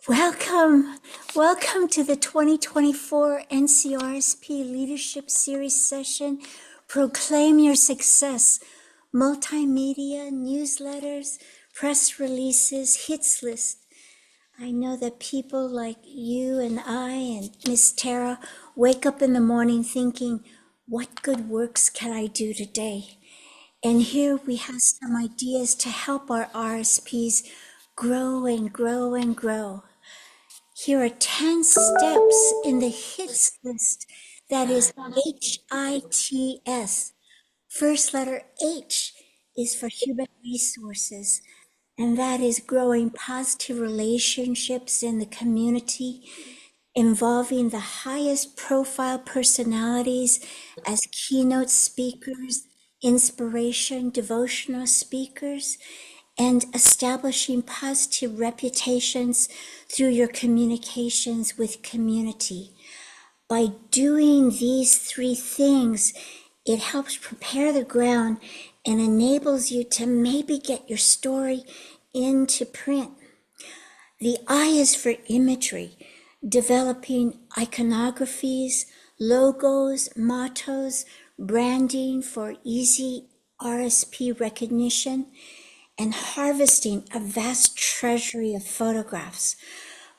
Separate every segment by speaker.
Speaker 1: Welcome, welcome to the 2024 NCRSP Leadership Series session, Proclaim Your Success, multimedia, newsletters, press releases, hits list. I know that people like you and I and Miss Tara wake up in the morning thinking, what good works can I do today? And here we have some ideas to help our RSPs grow and grow and grow. Here are 10 steps in the hits list that is HITS. First letter H is for human resources, and that is growing positive relationships in the community involving the highest profile personalities as keynote speakers, inspiration, devotional speakers, and establishing positive reputations through your communications with community. By doing these three things, it helps prepare the ground and enables you to maybe get your story into print. The I is for imagery, developing iconographies, logos, mottos, branding for easy RSP recognition, and harvesting a vast treasury of photographs.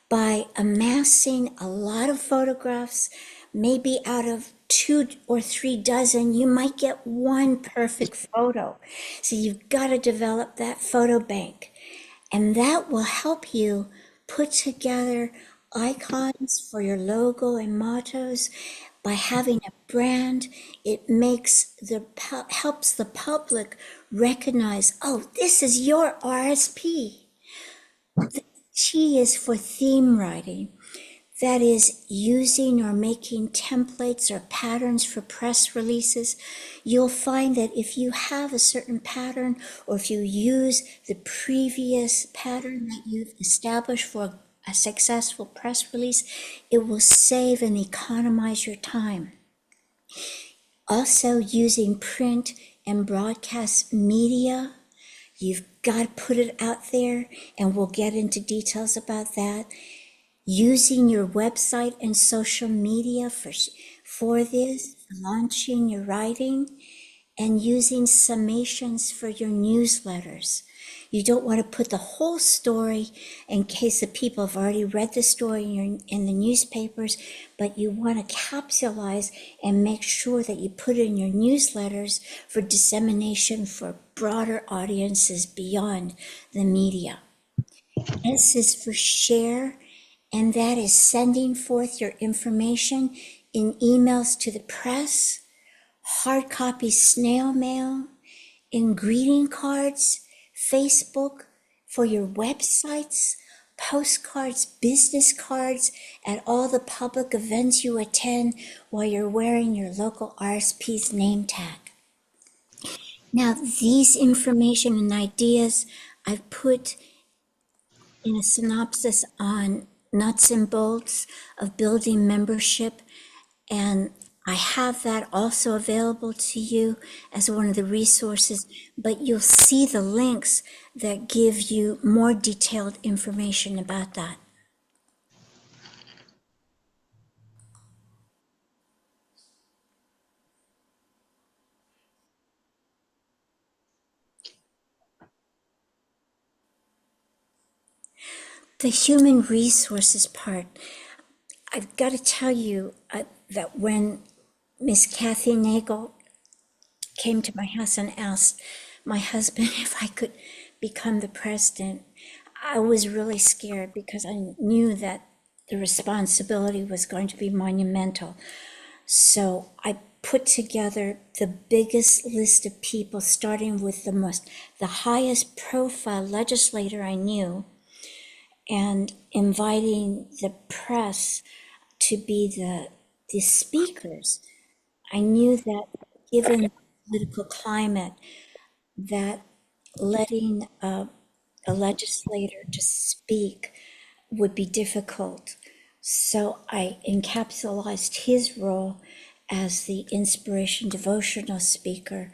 Speaker 1: By amassing a lot of photographs, maybe out of 2 or 3 dozen, you might get one perfect photo. So you've got to develop that photo bank. And that will help you put together icons for your logo and mottos. By having a brand, it helps the public recognize, oh, this is your RSP. The T is for theme writing. That is using or making templates or patterns for press releases. You'll find that if you have a certain pattern, or if you use the previous pattern that you've established for a successful press release, it will save and economize your time. Also, using print and broadcast media, you've got to put it out there, and we'll get into details about that. Using your website and social media for this, launching your writing, and using summations for your newsletters. You don't want to put the whole story in case the people have already read the story in the newspapers, but you want to capsulize and make sure that you put it in your newsletters for dissemination for broader audiences beyond the media. S is for share, and that is sending forth your information in emails to the press, hard copy snail mail, in greeting cards, Facebook, for your websites, postcards, business cards, at all the public events you attend while you're wearing your local RSP's name tag. Now, these information and ideas I've put in a synopsis on nuts and bolts of building membership, and I have that also available to you as one of the resources, but you'll see the links that give you more detailed information about that. The human resources part, I've got to tell you that when Miss Kathy Nagel came to my house and asked my husband if I could become the president, I was really scared because I knew that the responsibility was going to be monumental. So I put together the biggest list of people, starting with the highest profile legislator I knew, and inviting the press to be the speakers. I knew that given the political climate, that letting a legislator to speak would be difficult. So I encapsulated his role as the inspiration devotional speaker.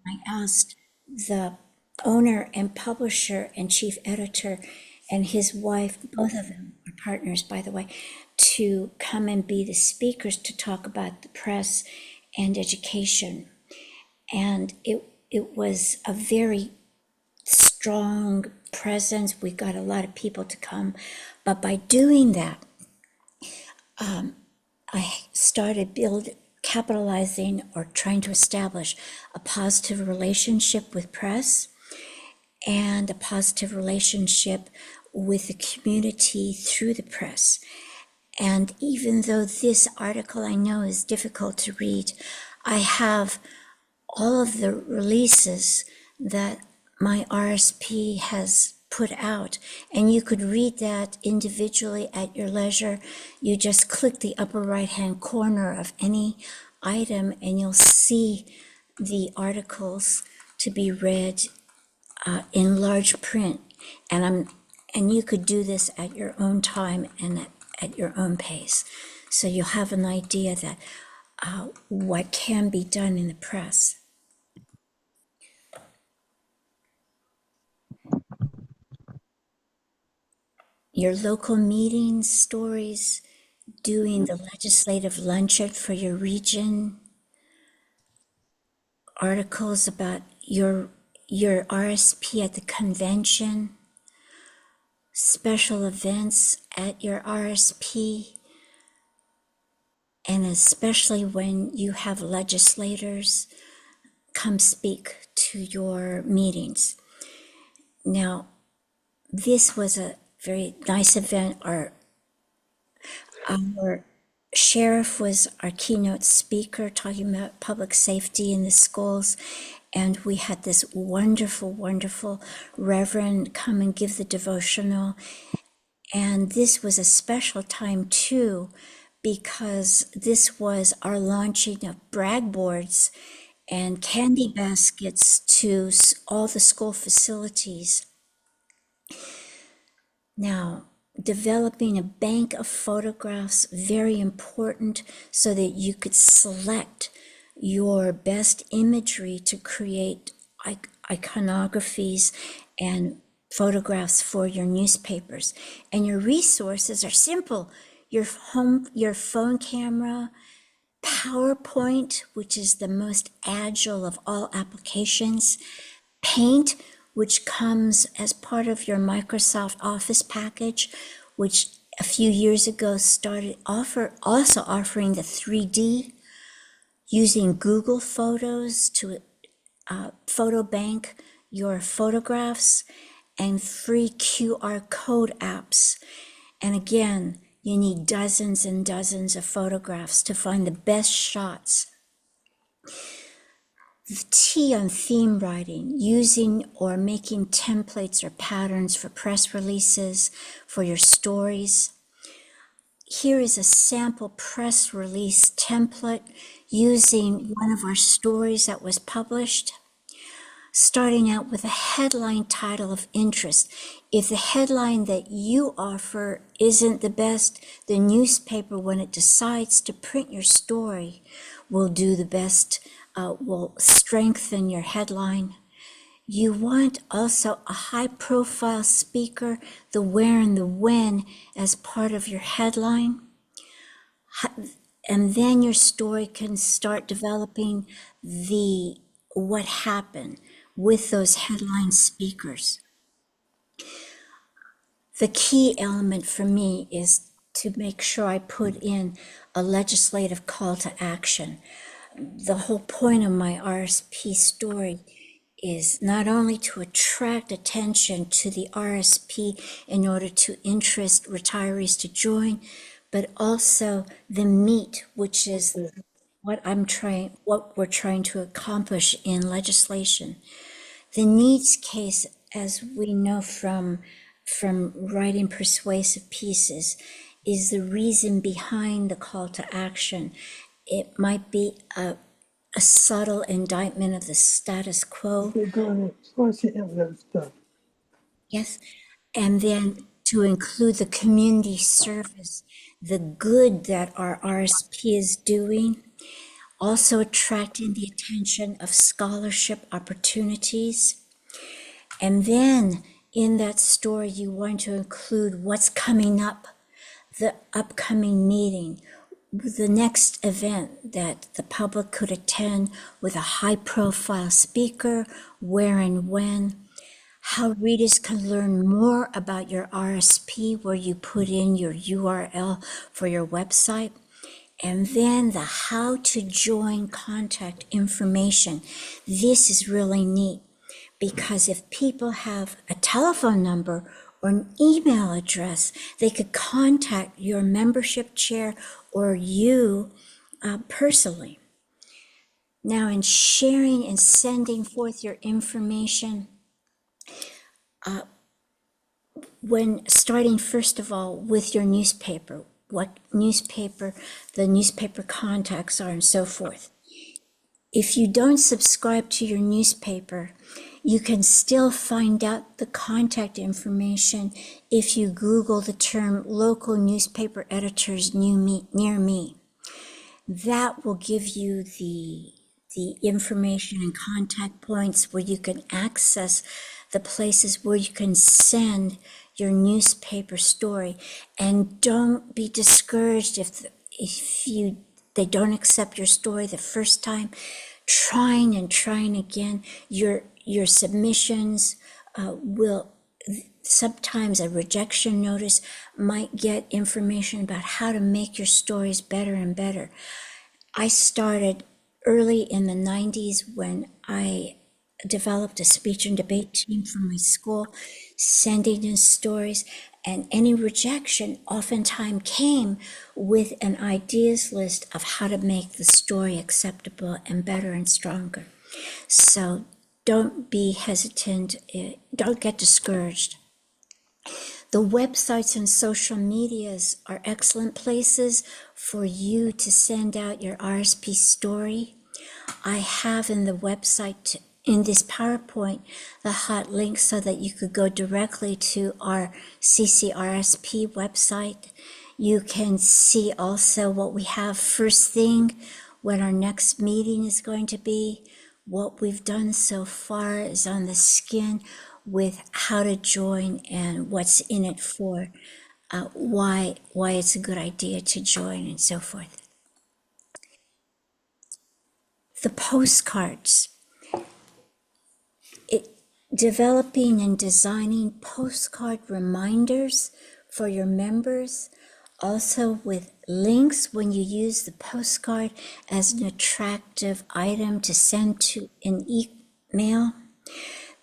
Speaker 1: I asked the owner and publisher and chief editor and his wife, both of them are partners, by the way, to come and be the speakers to talk about the press and education. And it was a very strong presence. We got a lot of people to come. But by doing that, I started capitalizing or trying to establish a positive relationship with press and a positive relationship with the community through the press. And even though this article I know is difficult to read, I have all of the releases that my RSP has put out, and you could read that individually at your leisure. You just click the upper right hand corner of any item and you'll see the articles to be read in large print. And you could do this at your own time and at your own pace. So you'll have an idea that what can be done in the press. Your local meetings, stories, doing the legislative luncheon for your region, articles about your RSP at the convention, special events at your RSP, and especially when you have legislators come speak to your meetings. Now, this was a very nice event. Our sheriff was our keynote speaker talking about public safety in the schools. And we had this wonderful, wonderful reverend come and give the devotional. And this was a special time too, because this was our launching of brag boards and candy baskets to all the school facilities. Now, developing a bank of photographs, very important, so that you could select your best imagery to create iconographies and photographs for your newspapers. And your resources are simple. Your phone camera, PowerPoint, which is the most agile of all applications, Paint, which comes as part of your Microsoft Office package, which a few years ago started also offering the 3D, using Google Photos to photo bank your photographs, and free QR code apps. And again, you need dozens and dozens of photographs to find the best shots. The T on theme writing, using or making templates or patterns for press releases, for your stories. Here is a sample press release template using one of our stories that was published, starting out with a headline title of interest. If the headline that you offer isn't the best, the newspaper, when it decides to print your story, will do the best, will strengthen your headline. You want also a high-profile speaker, the where and the when, as part of your headline. And then your story can start developing what happened with those headline speakers. The key element for me is to make sure I put in a legislative call to action. The whole point of my RSP story is not only to attract attention to the RSP in order to interest retirees to join, but also the meat, which is what we're trying to accomplish in legislation. The needs case, as we know from writing persuasive pieces, is the reason behind the call to action. It might be a subtle indictment of the status quo. Yes. And then to include the community service, the good that our RSP is doing, also attracting the attention of scholarship opportunities. And then in that story, you want to include what's coming up, the upcoming meeting, the next event that the public could attend with a high-profile speaker, where and when, how readers can learn more about your RSP, where you put in your URL for your website, and then the how to join contact information. This is really neat, because if people have a telephone number or an email address, they could contact your membership chair or you personally. Now, in sharing and sending forth your information, when starting first of all with your newspaper, what newspaper the newspaper contacts are and so forth. If you don't subscribe to your newspaper, you can still find out the contact information if you Google the term local newspaper editors near me. That will give you the information and contact points where you can access the places where you can send your newspaper story. And don't be discouraged if they don't accept your story the first time. Trying and trying again, your submissions will, sometimes a rejection notice might get information about how to make your stories better and better. I started early in the 90s when I developed a speech and debate team from my school, sending in stories, and any rejection oftentimes came with an ideas list of how to make the story acceptable and better and stronger. So don't be hesitant, don't get discouraged. The websites and social medias are excellent places for you to send out your RSP story. I have in the website, in this PowerPoint, the hot link so that you could go directly to our CCRSP website. You can see also what we have first thing, when our next meeting is going to be. What we've done so far is on the skin with how to join and what's in it for, why it's a good idea to join and so forth. The postcards. Developing and designing postcard reminders for your members, also with links when you use the postcard as an attractive item to send to an email.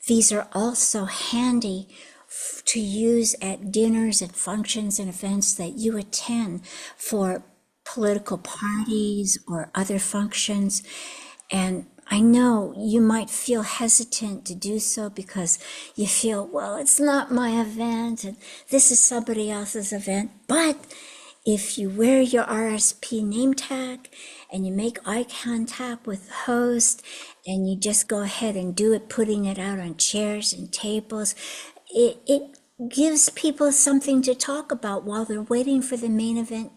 Speaker 1: These are also handy to use at dinners and functions and events that you attend for political parties or other functions. And I know you might feel hesitant to do so because you feel, well, it's not my event and this is somebody else's event. But if you wear your RSP name tag and you make eye contact with the host and you just go ahead and do it, putting it out on chairs and tables, it gives people something to talk about while they're waiting for the main event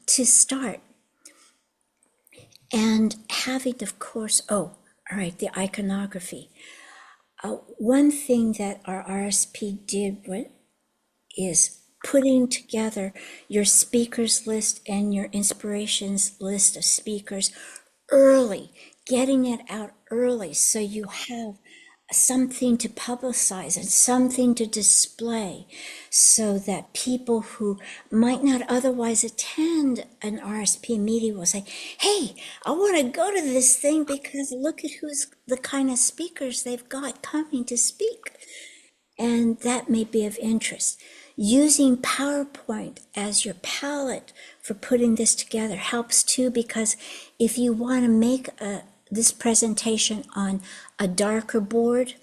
Speaker 1: to start. And having, of course, the iconography. One thing that our RSP did is putting together your speakers list and your inspirations list of speakers early, getting it out early so you have something to publicize and something to display, so that people who might not otherwise attend an RSP meeting will say, hey, I want to go to this thing because look at who's the kind of speakers they've got coming to speak. And that may be of interest. Using PowerPoint as your palette for putting this together helps too, because if you want to make this presentation on a darker board,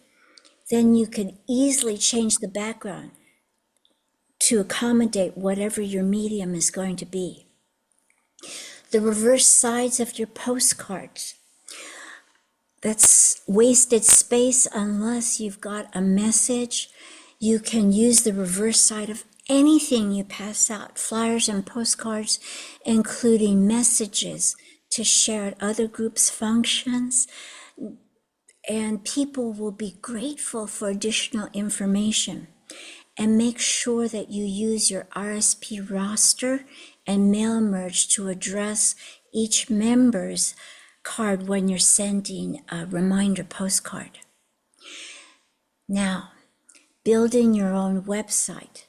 Speaker 1: then you can easily change the background to accommodate whatever your medium is going to be. The reverse sides of your postcards. That's wasted space unless you've got a message. You can use the reverse side of anything you pass out, flyers and postcards, including messages to share at other groups' functions. and people will be grateful for additional information. And make sure that you use your RSP roster and mail merge to address each member's card when you're sending a reminder postcard. Now, building your own website.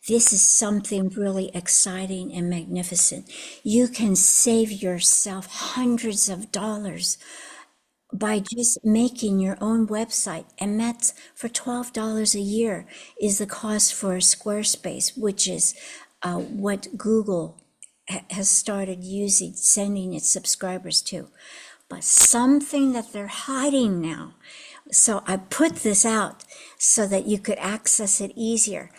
Speaker 1: This is something really exciting and magnificent. You can save yourself hundreds of dollars by just making your own website, and that's for $12 a year is the cost for Squarespace, which is what Google has started using, sending its subscribers to. But something that they're hiding now, so I put this out so that you could access it easier,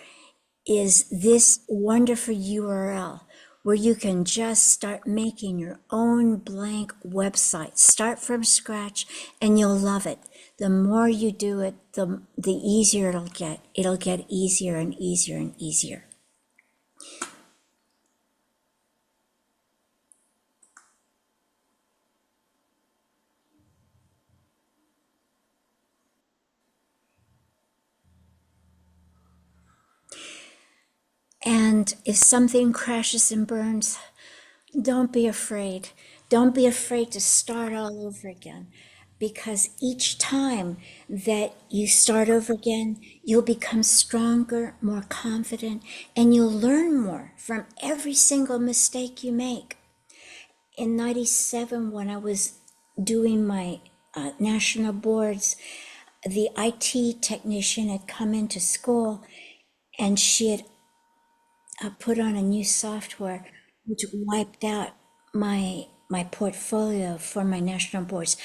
Speaker 1: is this wonderful URL where you can just start making your own blank website. Start from scratch and you'll love it. The more you do it, the easier it'll get. It'll get easier and easier and easier. And if something crashes and burns, don't be afraid. Don't be afraid to start all over again, because each time that you start over again, you'll become stronger, more confident, and you'll learn more from every single mistake you make. In 97, when I was doing my national boards, the IT technician had come into school and she had put on a new software which wiped out my portfolio for my national boards.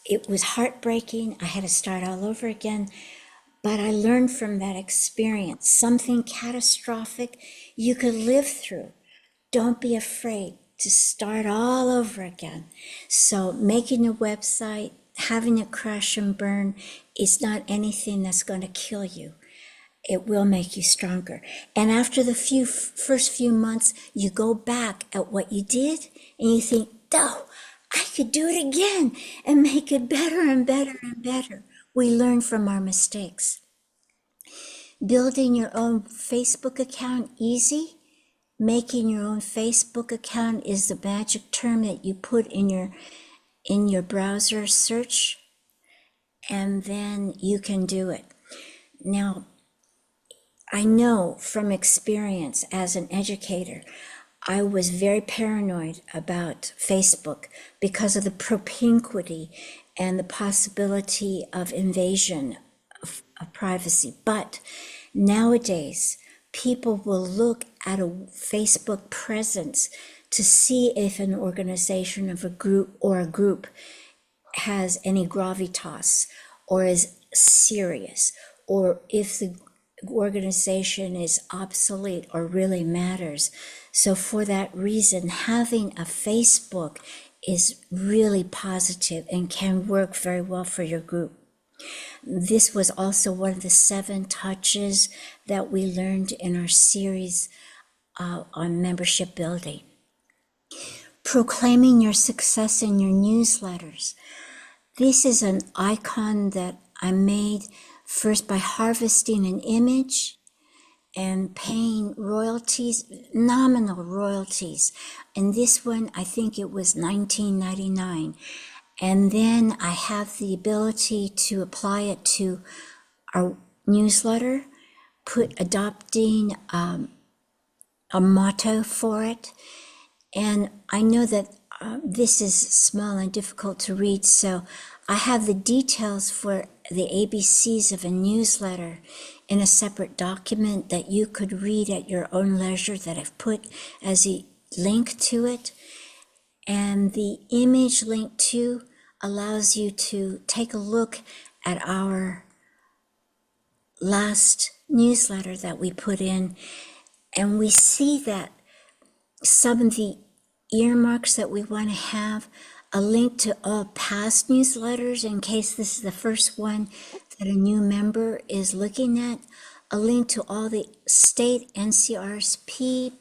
Speaker 1: It was heartbreaking. I had to start all over again, but I learned from that experience. Something catastrophic you could live through. Don't be afraid to start all over again. So making a website, having it crash and burn is not anything that's going to kill you. It will make you stronger. And after the first few months, you go back at what you did and you think, oh, I could do it again and make it better and better and better. We learn from our mistakes. Building your own Facebook account, easy. Making your own Facebook account is the magic term that you put in your browser search, and then you can do it. Now, I know from experience as an educator, I was very paranoid about Facebook because of the propinquity and the possibility of invasion of privacy. But nowadays, people will look at a Facebook presence to see if an organization of a group has any gravitas or is serious, or if the organization is obsolete or really matters. So for that reason, having a Facebook is really positive and can work very well for your group. This was also one of the 7 touches that we learned in our series on membership building. Proclaiming your success in your newsletters. This is an icon that I made first by harvesting an image and paying royalties, nominal royalties. And this one, I think it was $19.99. And then I have the ability to apply it to our newsletter, adopting a motto for it. And I know that this is small and difficult to read, so I have the details for the ABCs of a newsletter in a separate document that you could read at your own leisure that I've put as a link to it. And the image link to allows you to take a look at our last newsletter that we put in, and we see that some of the earmarks that we want to have, a link to all past newsletters in case this is the first one that a new member is looking at, a link to all the state NCRSP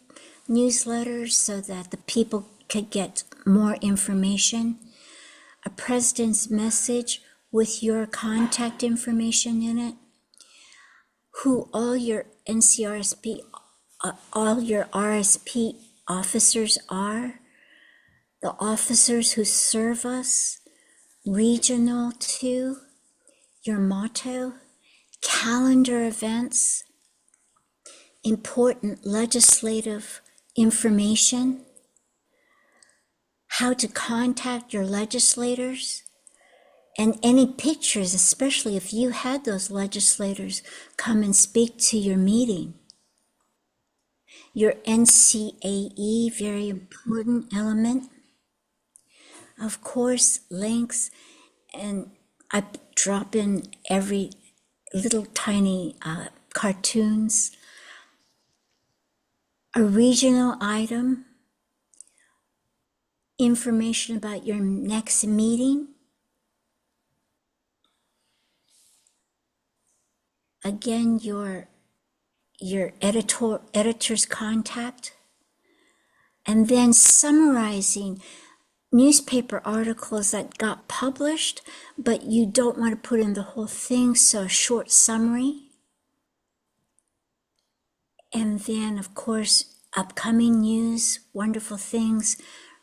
Speaker 1: newsletters so that the people could get more information, a president's message with your contact information in it, who all your NCRSP, all your RSP officers are, the officers who serve us, regional too, your motto, calendar events, important legislative information, how to contact your legislators, and any pictures, especially if you had those legislators come and speak to your meeting. Your NCAE, very important element. Of course, links, and I drop in every little tiny cartoons. A regional item, information about your next meeting. Again, your editor's contact, and then summarizing newspaper articles that got published, but you don't want to put in the whole thing, so a short summary. And then, of course, upcoming news, wonderful things,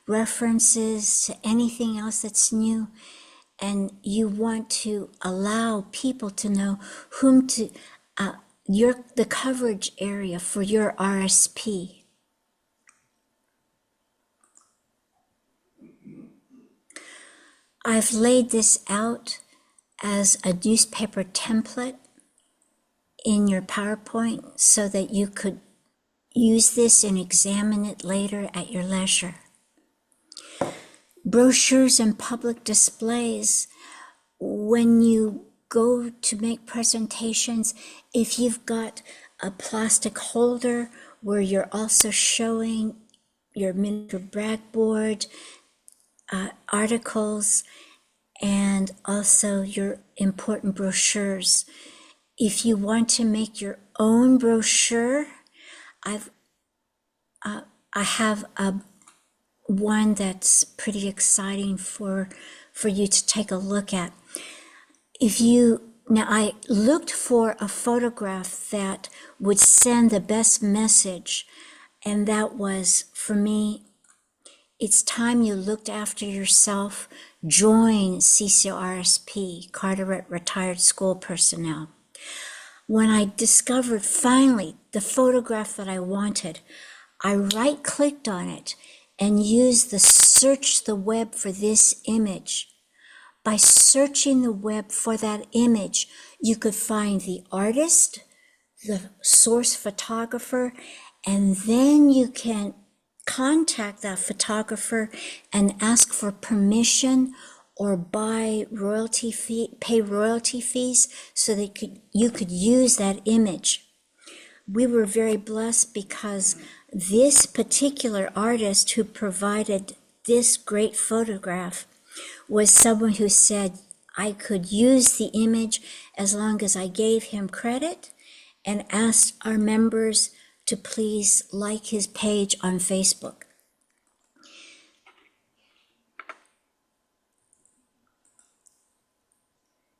Speaker 1: references to anything else that's new. And you want to allow people to know whom to, the coverage area for your RSP. I've laid this out as a newspaper template in your PowerPoint so that you could use this and examine it later at your leisure. Brochures and public displays. When you go to make presentations, if you've got a plastic holder where you're also showing your miniature blackboard, articles, and also your important brochures. If you want to make your own brochure, I have one that's pretty exciting for you to take a look at. Now I looked for a photograph that would send the best message, and that was, for me, it's time you looked after yourself. Join CCRSP, Carteret Retired School Personnel. When I discovered finally the photograph that I wanted, I right-clicked on it and used the search the web for this image. By searching the web for that image, you could find the artist, the source photographer, and then you can contact that photographer and ask for permission or pay royalty fees so you could use that image. We were very blessed because this particular artist who provided this great photograph was someone who said I could use the image as long as I gave him credit, and asked our members to please like his page on Facebook.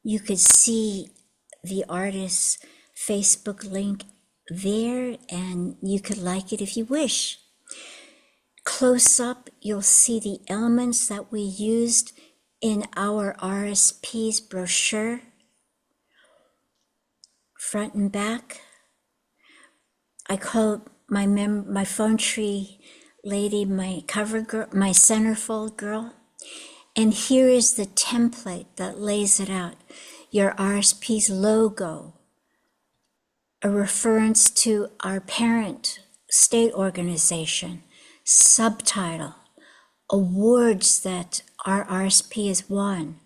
Speaker 1: You could see the artist's Facebook link there, and you could like it if you wish. Close up, you'll see the elements that we used in our RSP's brochure, front and back. I call my phone tree lady my cover girl, my centerfold girl. And here is the template that lays it out. Your RSP's logo, a reference to our parent state organization, subtitle, awards that our RSP has won,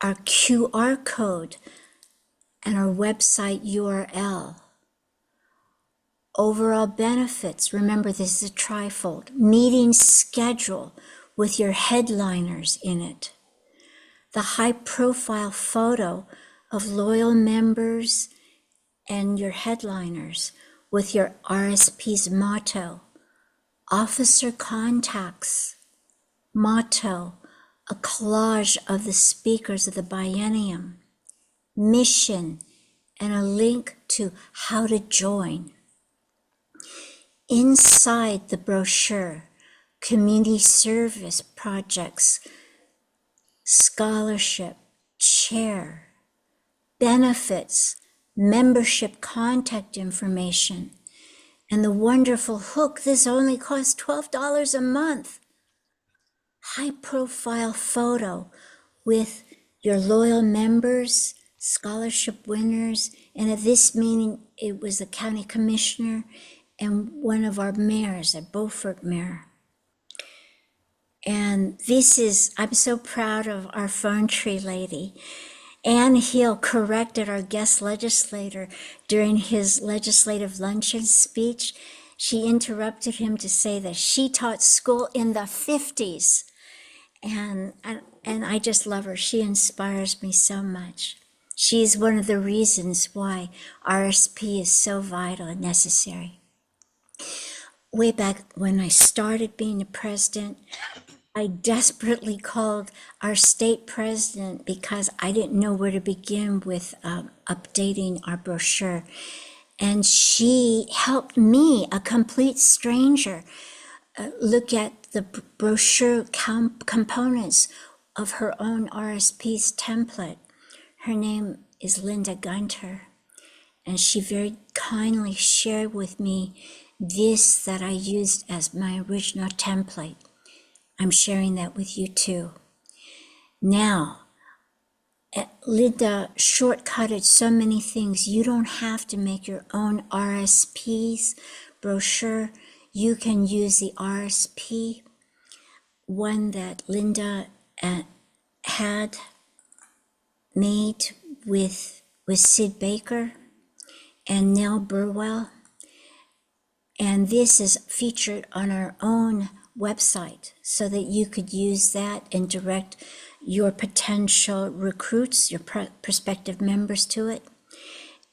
Speaker 1: our QR code, and our website URL. Overall benefits, remember this is a trifold. Meeting schedule with your headliners in it. The high profile photo of loyal members and your headliners with your RSP's motto. Officer contacts, motto, a collage of the speakers of the biennium, mission, and a link to how to join. Inside the brochure, community service projects, scholarship, chair, benefits, membership contact information, and the wonderful hook, this only costs $12 a month. High profile photo with your loyal members, scholarship winners, and at this meeting, it was the county commissioner and one of our mayors, a Beaufort mayor. And this is, I'm so proud of our fern tree lady. Ann Hill corrected our guest legislator during his legislative luncheon speech. She interrupted him to say that she taught school in the 50s. And I just love her. She inspires me so much. She's one of the reasons why RSP is so vital and necessary. Way back when I started being a president, I desperately called our state president because I didn't know where to begin with updating our brochure. And she helped me, a complete stranger, look at the brochure components of her own RSP's template. Her name is Linda Gunter, and she very kindly shared with me this that I used as my original template. I'm sharing that with you too. Now, Linda shortcutted so many things. You don't have to make your own RSP's brochure. You can use the RSP one that Linda had made with Sid Baker and Nell Burwell. And this is featured on our own website so that you could use that and direct your potential recruits, your prospective members to it.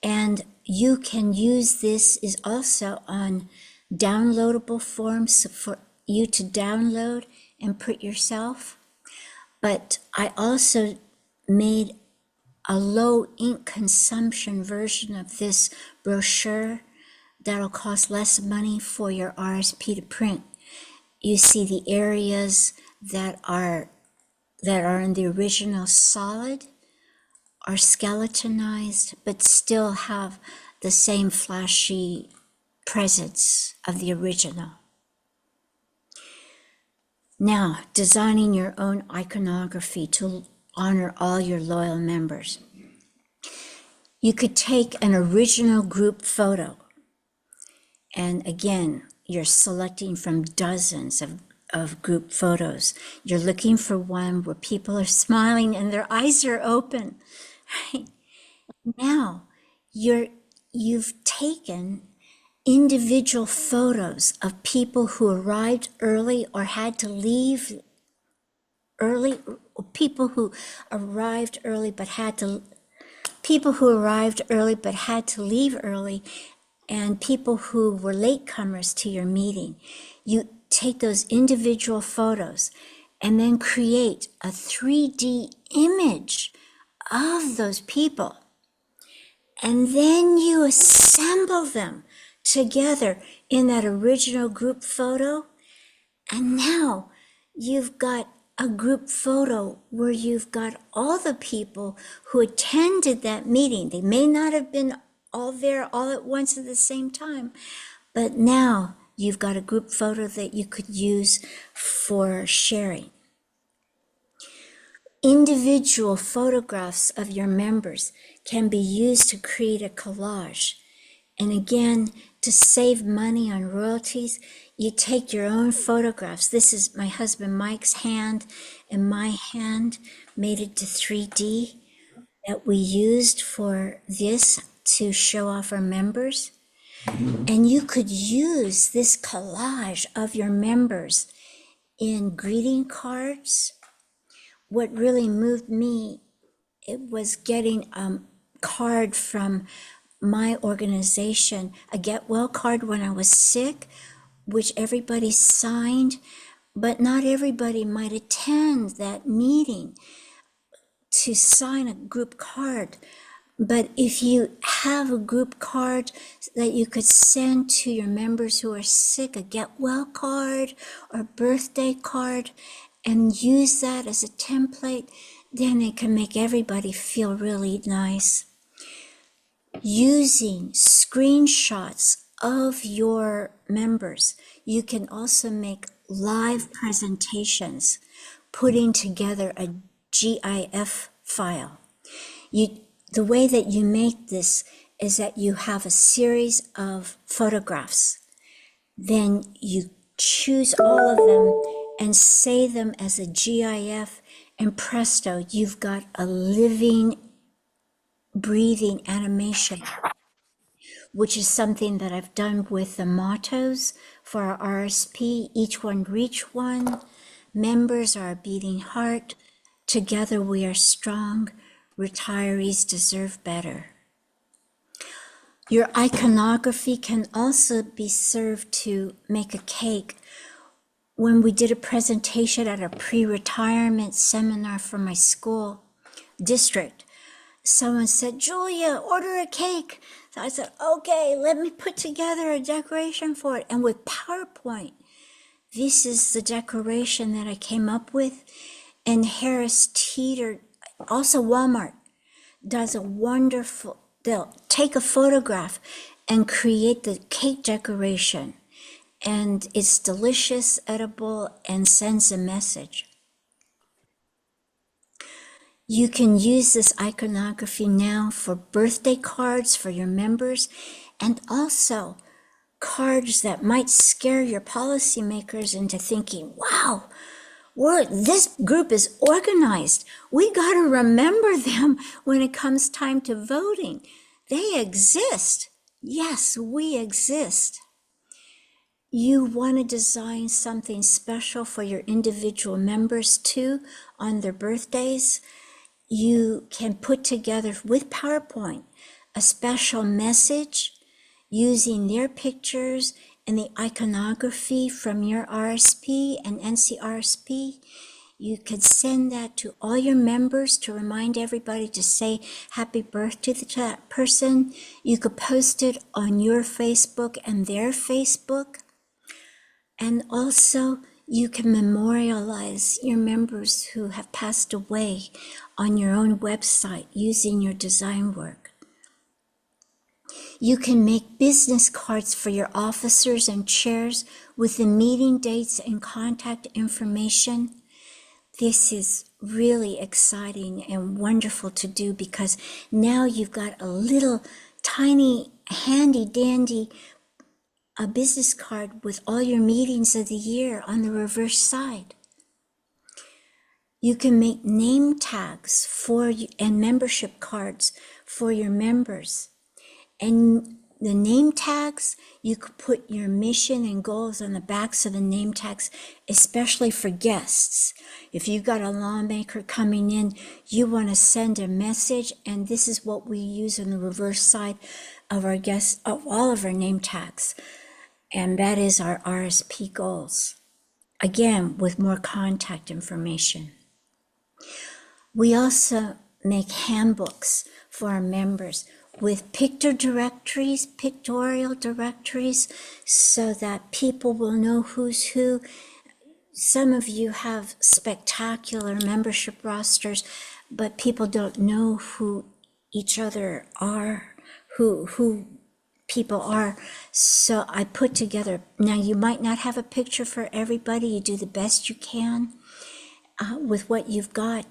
Speaker 1: And you can use this is also on downloadable forms for you to download and print yourself. But I also made a low ink consumption version of this brochure that'll cost less money for your RSP to print. You see the areas that are in the original solid are skeletonized, but still have the same flashy presence of the original. Now, designing your own iconography to honor all your loyal members. You could take an original group photo, and again, you're selecting from dozens of group photos. You're looking for one where people are smiling and their eyes are open. Right? Now, you've taken individual photos of people who arrived early or had to leave early, or people who arrived early but had to leave early, and people who were latecomers to your meeting. You take those individual photos and then create a 3D image of those people. And then you assemble them together in that original group photo. And now you've got a group photo where you've got all the people who attended that meeting. They may not have been all there all at once at the same time, but now you've got a group photo that you could use for sharing. Individual photographs of your members can be used to create a collage. And again, to save money on royalties, you take your own photographs. This is my husband Mike's hand and my hand made it to 3D that we used for this to show off our members. And you could use this collage of your members in greeting cards. What really moved me, it was getting a card from my organization, a get well card when I was sick, which everybody signed, but not everybody might attend that meeting to sign a group card. But if you have a group card that you could send to your members who are sick, a get well card or birthday card, and use that as a template, then it can make everybody feel really nice. Using screenshots of your members, you can also make live presentations, putting together a GIF file. The way that you make this is that you have a series of photographs. Then you choose all of them and say them as a GIF, and presto, you've got a living, breathing animation, which is something that I've done with the mottos for our RSP. Each one reach one. Members are a beating heart. Together we are strong. Retirees deserve better. Your iconography can also be served to make a cake. When we did a presentation at a pre-retirement seminar for my school district, someone said, Julia, order a cake. So I said, okay, let me put together a decoration for it. And with PowerPoint, this is the decoration that I came up with. And Harris Teeter, also Walmart, does a wonderful, they'll take a photograph and create the cake decoration. And it's delicious, edible, and sends a message. You can use this iconography now for birthday cards for your members, and also cards that might scare your policymakers into thinking, wow, this group is organized. We got to remember them when it comes time to voting. They exist. Yes, we exist. You want to design something special for your individual members too on their birthdays. You can put together with PowerPoint a special message using their pictures and the iconography from your RSP and NCRSP. You could send that to all your members to remind everybody to say happy birthday to that person. You could post it on your Facebook and their Facebook. And also, you can memorialize your members who have passed away on your own website using your design work. You can make business cards for your officers and chairs with the meeting dates and contact information. This is really exciting and wonderful to do because now you've got a little tiny handy dandy a business card with all your meetings of the year on the reverse side. You can make name tags and membership cards for your members. And the name tags, you could put your mission and goals on the backs of the name tags, especially for guests. If you've got a lawmaker coming in, you want to send a message, and this is what we use on the reverse side of our guests, of all of our name tags. And that is our RSP goals. Again, with more contact information. We also make handbooks for our members with pictorial directories, so that people will know who's who. Some of you have spectacular membership rosters, but people don't know who each other are, who people are. So I put together, now you might not have a picture for everybody, you do the best you can with what you've got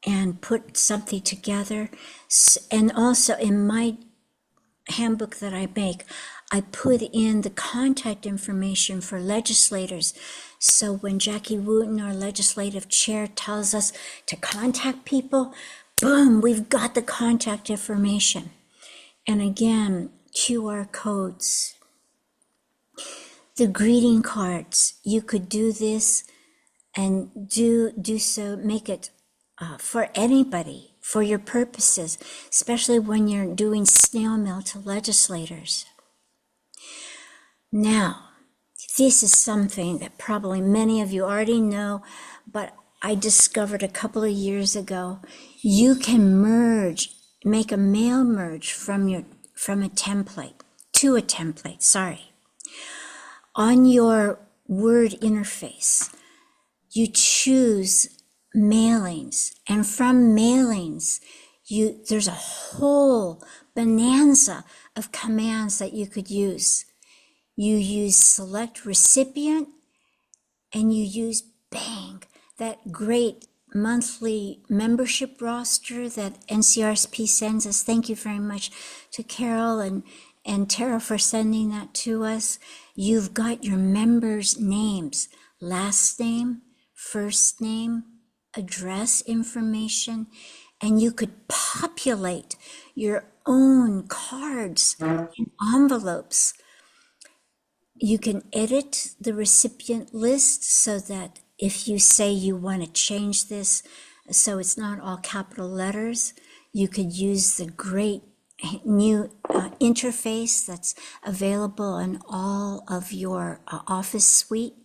Speaker 1: and put something together. And also in my handbook that I make, I put in the contact information for legislators. So when Jackie Wooten, our legislative chair, tells us to contact people, boom, we've got the contact information. And again, QR codes. The greeting cards, you could do this and do so, make it for anybody, for your purposes, especially when you're doing snail mail to legislators. Now, This is something that probably many of you already know, but I discovered a couple of years ago. You can merge, make a mail merge from a template to a template, sorry. On your Word interface, you choose mailings, and from mailings, there's a whole bonanza of commands that you could use. You use select recipient, and you use Bang, that great monthly membership roster that NCRSP sends us. Thank you very much to Carol and Tara for sending that to us. You've got your members' names, last name, first name, address information, and you could populate your own cards in envelopes. You can edit the recipient list so that if you say you want to change this so it's not all capital letters, you could use the great new interface that's available in all of your Office suite.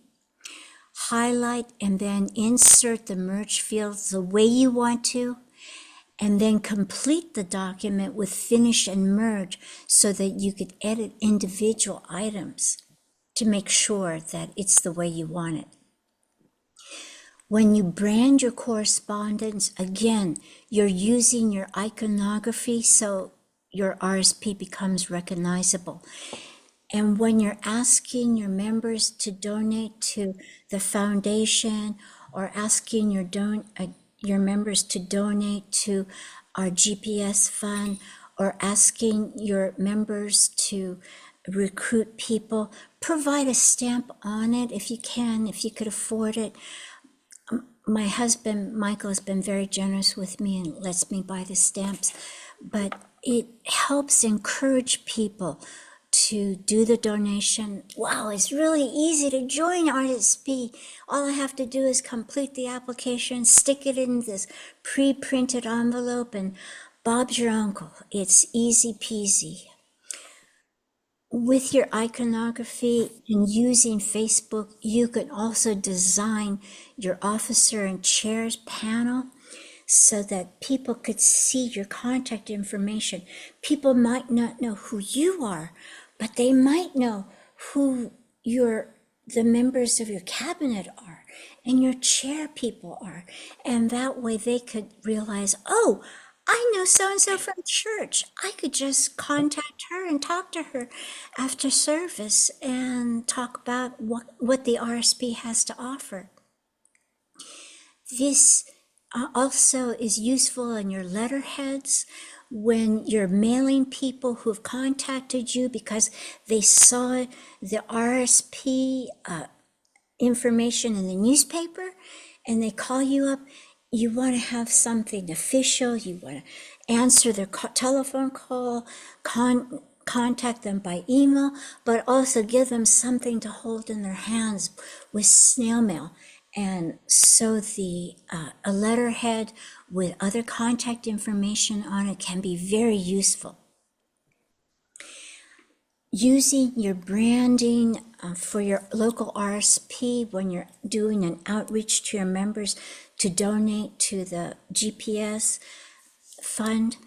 Speaker 1: Highlight and then insert the merge fields the way you want to, and then complete the document with finish and merge so that you could edit individual items to make sure that it's the way you want it. When you brand your correspondence, again, you're using your iconography so your RSP becomes recognizable. And when you're asking your members to donate to the foundation or asking your members to donate to our GPS fund or asking your members to recruit people, provide a stamp on it if you can, if you could afford it. My husband, Michael, has been very generous with me and lets me buy the stamps, but it helps encourage people to do the donation. Wow, it's really easy to join RSP. All I have to do is complete the application, stick it in this pre-printed envelope, and Bob's your uncle. It's easy peasy. With your iconography and using Facebook, you can also design your officer and chairs panel so that people could see your contact information. People might not know who you are, but they might know who the members of your cabinet are and your chair people are. And that way they could realize, oh, I know so-and-so from church. I could just contact her and talk to her after service and talk about what the RSP has to offer. This also is useful in your letterheads when you're mailing people who have contacted you because they saw the RSP information in the newspaper and they call you up. You want to have something official, you want to answer their telephone call, contact them by email, but also give them something to hold in their hands with snail mail. And so a letterhead with other contact information on it can be very useful. Using your branding for your local RSP when you're doing an outreach to your members to donate to the GPS fund.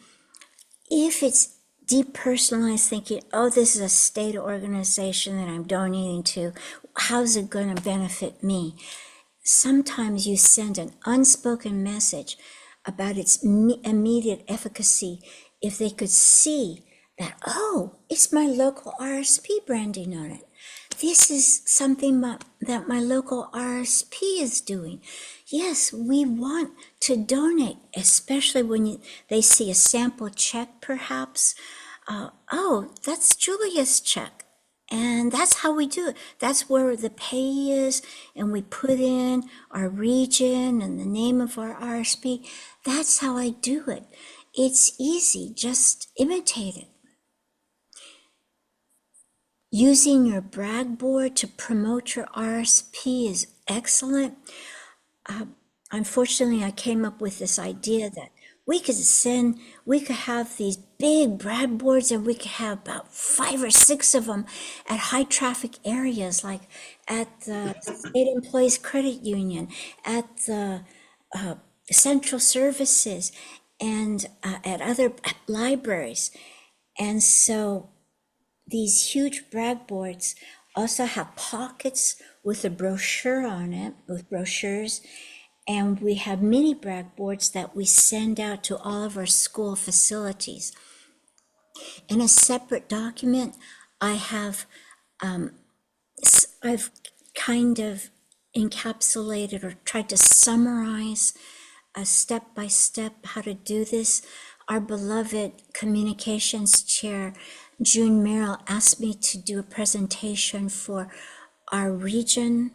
Speaker 1: If it's depersonalized thinking, oh, this is a state organization that I'm donating to, how's it going to benefit me? Sometimes you send an unspoken message about its immediate efficacy if they could see that, oh, it's my local RSP branding on it. This is something that my local RSP is doing. Yes, we want to donate, especially when they see a sample check, perhaps. Oh, that's Julia's check. And that's how we do it. That's where the pay is, and we put in our region and the name of our RSP. That's how I do it. It's easy, just imitate it. Using your brag board to promote your RSP is excellent. Unfortunately, I came up with this idea that we could have these big brad boards, and we could have about 5 or 6 of them at high traffic areas, like at the State Employees Credit Union, at the central services, and at other libraries. And so these huge brad boards also have pockets with a brochure on it, with brochures. And we have mini brad boards that we send out to all of our school facilities. In a separate document, I've kind of encapsulated or tried to summarize a step by step how to do this. Our beloved communications chair, June Merrill, asked me to do a presentation for our region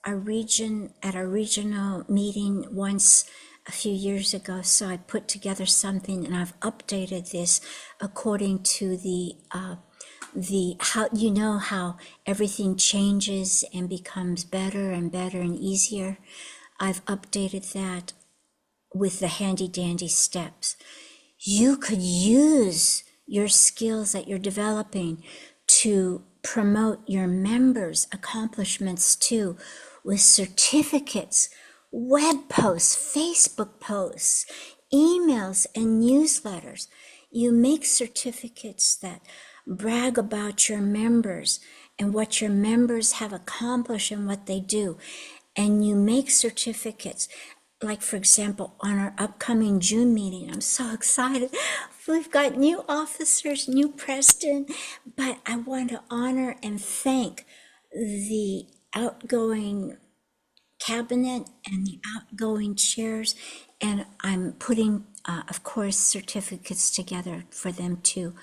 Speaker 1: at our regional meeting once a few years ago. So I put together something, and I've updated this according to the how everything changes and becomes better and better and easier. I've updated that with the handy dandy steps. You could use your skills that you're developing to promote your members' accomplishments too, with certificates, web posts, Facebook posts, emails, and newsletters. You make certificates that brag about your members and what your members have accomplished and what they do. And you make certificates, like, for example, on our upcoming June meeting. I'm so excited. We've got new officers, new president, but I want to honor and thank the outgoing cabinet and the outgoing chairs. And I'm putting, of course, certificates together for them too.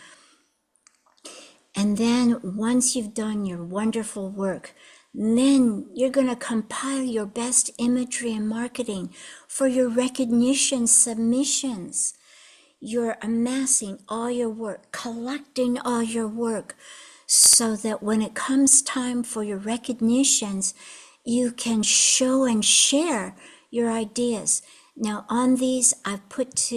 Speaker 1: And then once you've done your wonderful work, then you're going to compile your best imagery and marketing for your recognition submissions. You're amassing all your work, collecting all your work, so that when it comes time for your recognitions, you can show and share your ideas. Now on these, I've put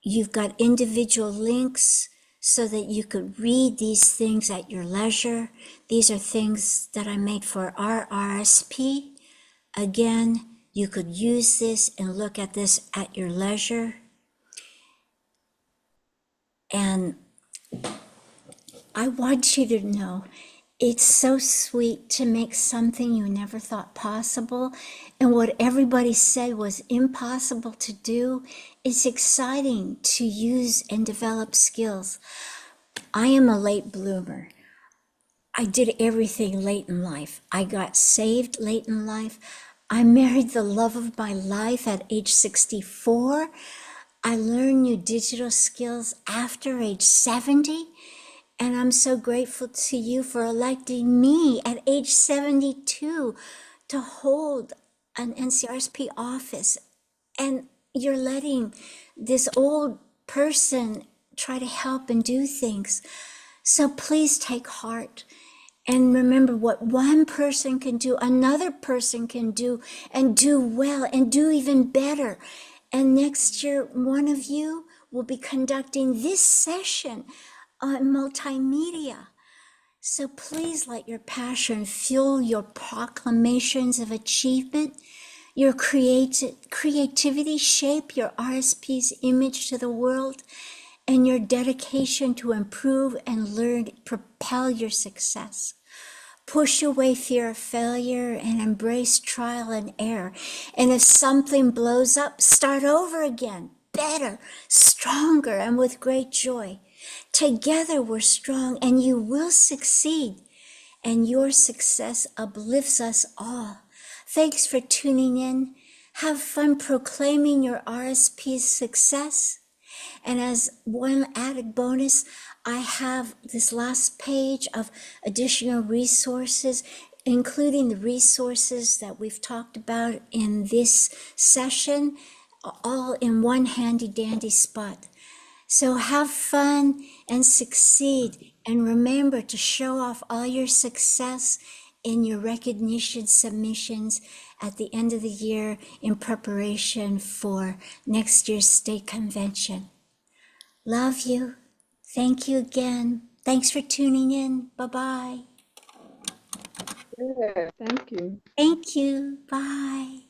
Speaker 1: you've got individual links so that you could read these things at your leisure. These are things that I made for our RSP. Again, you could use this and look at this at your leisure. And I want you to know, it's so sweet to make something you never thought possible, and what everybody said was impossible to do. It's exciting to use and develop skills. I am a late bloomer. I did everything late in life. I got saved late in life. I married the love of my life at age 64. I learned new digital skills after age 70. And I'm so grateful to you for electing me at age 72 to hold an NCRSP office. And you're letting this old person try to help and do things. So please take heart. And remember, what one person can do, another person can do, and do well, and do even better. And next year, one of you will be conducting this session on multimedia. So please let your passion fuel your proclamations of achievement, your creativity shape your RSP's image to the world, and your dedication to improve and learn propel your success. Push away fear of failure and embrace trial and error. And if something blows up, start over again, better, stronger, and with great joy. Together we're strong, and you will succeed, and your success uplifts us all. Thanks for tuning in. Have fun proclaiming your RSP's success. And as one added bonus, I have this last page of additional resources, including the resources that we've talked about in this session, all in one handy dandy spot. So have fun and succeed, and remember to show off all your success in your recognition submissions at the end of the year in preparation for next year's state convention. Love you. Thank you again. Thanks for tuning in. Bye-bye.
Speaker 2: Yeah, thank you.
Speaker 1: Thank you. Bye.